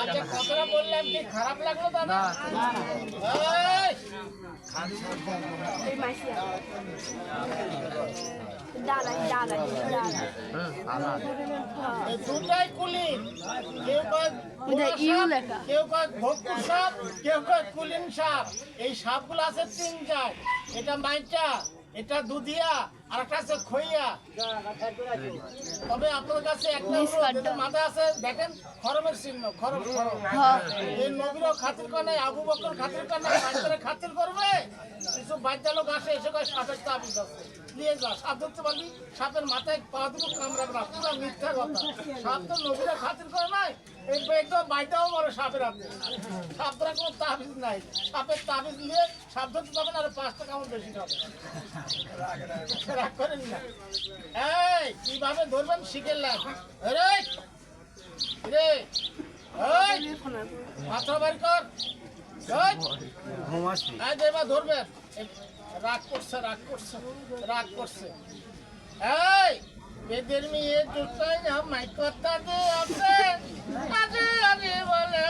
আচ্ছা কথাটা বললাম কি খারাপ লাগলো দাদা? দুটাই কুলিন, কেউ কয় কেউ কয় ভোগপুর সাপ, কেউ কয় কুলিন সাপ। এই সাপগুলো আছে তিন জাত, এটা মাইটা, এটা দুধিয়া, আর একটা আছে খইয়া। তবে আপনার কাছে একটা মাথা আছে দেখেন, খরমের চিহ্ন, খরম খরম। এই নবীরও খাতির করে নাই, আবু বকর খাতির করে নাই, বাচ্চারা খাতির করবে। কিছু বাচ্চা লোক আসে এসে কয় সাপের তাবিজ আছে, নিয়ে যা। সাপ ধরতে পারবি, সাপের মাথায় পা দুটো কামড়াবে না, পুরো মিথ্যা কথা। সাপ তো নবীরা খাতির করে নাই, এই একদম বাইটাও মরে সাপের হাতে। সাপ ধরা কোনো তাবিজ নাই, সাপের তাবিজ নিয়ে সাপ ধরতে পারবে না, আর 5 টাকা আমার বেশি খাবে। রাগ করেন না। এই কিভাবে ধরবেন শিখেলাম। রে রে এই মাথা বাড়ি কর, ধরবেন। রাগ করছে, রাগ করছে, রাগ করছে। এই বেদের মেয়ে দুটাই না মাই কথা দিয়ে আছে, আরে আরে বলে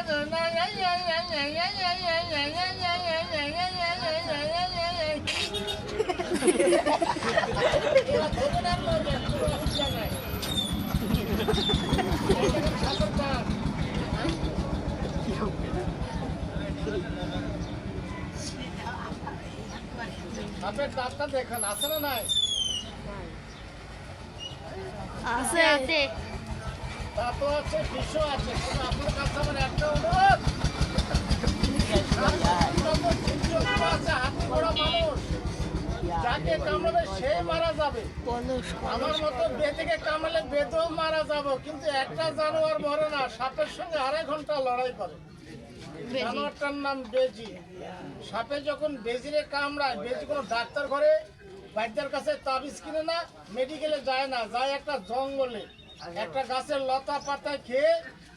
আপনার দাঁতটা দেখেন আছে না নাই? আছে আছে, তারপর আছে বিষও আছে। আপনার কাছে আমার একটা অনুরোধ, হাতি ঘোড়া মানুষ যাকে কামড়াবে সেই মারা যাবে। আমার মতো বেদিকে কামড়ালে বেদেও মারা যাবো, কিন্তু একটা জানোয়ার মরে না, সাপের সঙ্গে 2.5 ঘন্টা লড়াই করে। জানোয়ারটার নাম বেজি। সাপে যখন বেজিরে কামড়ায়, বেজি কোনো ডাক্তার ঘরে বাইদ্যের কাছে তাবিজ কিনে না, মেডিকেলে যায় না, যায় একটা জঙ্গলে একটা গাছের লতা পাতা খেয়ে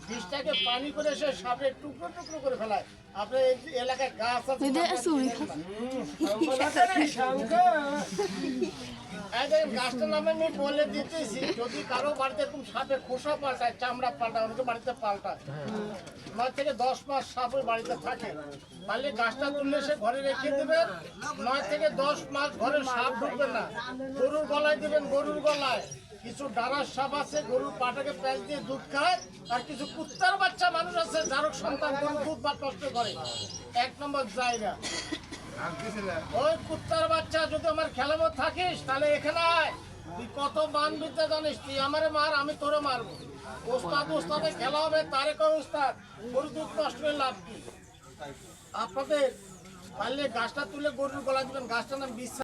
বিষটাকে পানি করে সে সাপে টুকরো টুকরো করে ফেলায়। আপনার এই এলাকায় গাছ আছে, গাছটার নামে আমি বলে দিতেছি। যদি কারো বাড়িতে এরকম সাপে খোসা পাল্টায়, চামড়া পাল্টায়, অনেকে বাড়িতে পাল্টায়, 9 থেকে 10 মাস সাপ ওই বাড়িতে থাকে, তাহলে গাছটা তুললে সে ঘরে রেখে দেবেন। 9 থেকে 10 মাস ঘরে সাপ ঢুকবে না। গরুর গলায় দিবেন, গরুর গলায়। কিছু ডানার সাপ আছে, গরুর পাটাকে প্যাঁচ দিয়ে দুধ খায়। আর কিছু কুত্তার বাচ্চা মানুষ আছে, যারক সন্তান গরুর দুধ ভাত নষ্ট করে। 1 নম্বর জায়গা ওই কুত্তার বাচ্চা। যদি আমার খেলামত থাকিস তাহলে এখানে আয়। তুই কত মান বিদ্যা জানিস, তুই আমারে মার, আমি তোরে মারবো। ওস্তাদ ওস্তাদে খেলা হবে, তারে কয় ওস্তাদ গরুর দুধ নষ্ট করে লাভ কি? আপনাদের পারলে গাছটা তুলে গরুর গলা দিবেন, গাছটার নাম বিশ্বাস।